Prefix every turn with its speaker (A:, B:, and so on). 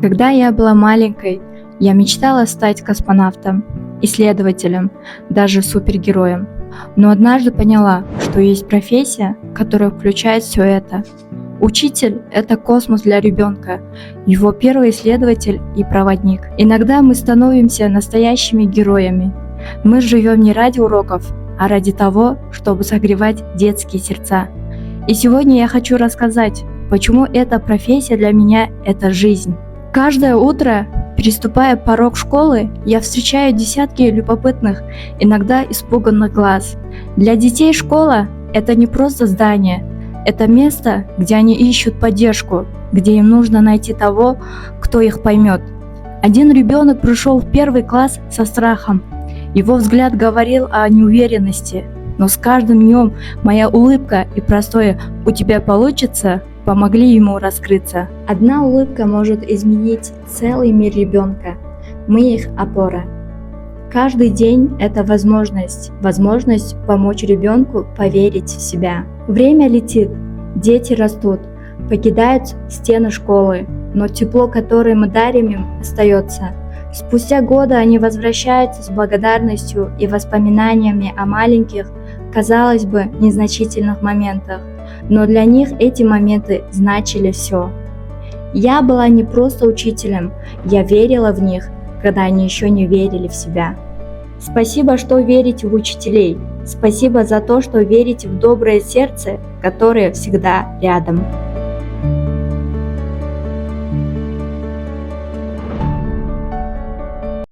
A: Когда я была маленькой, я мечтала стать космонавтом, исследователем, даже супергероем. Но однажды поняла, что есть профессия, которая включает все это. Учитель– это космос для ребенка, его первый исследователь и проводник. Иногда мы становимся настоящими героями. Мы живем не ради уроков, а ради того, чтобы согревать детские сердца. И сегодня я хочу рассказать, почему эта профессия для меня – это жизнь. Каждое утро, переступая порог школы, я встречаю десятки любопытных, иногда испуганных глаз. Для детей школа – это не просто здание, это место, где они ищут поддержку, где им нужно найти того, кто их поймет. Один ребенок пришел в первый класс со страхом. Его взгляд говорил о неуверенности, но с каждым днем моя улыбка и простое «у тебя получится» помогли ему раскрыться. Одна улыбка может изменить целый мир ребенка. Мы их опора. Каждый день это возможность помочь ребенку поверить в себя. Время летит, дети растут, покидают стены школы, но тепло, которое мы дарим им, остается. Спустя годы они возвращаются с благодарностью и воспоминаниями о маленьких, казалось бы, незначительных моментах, но для них эти моменты значили все. Я была не просто учителем, я верила в них, когда они еще не верили в себя. Спасибо, что верите в учителей. Спасибо за то, что верите в доброе сердце, которое всегда рядом.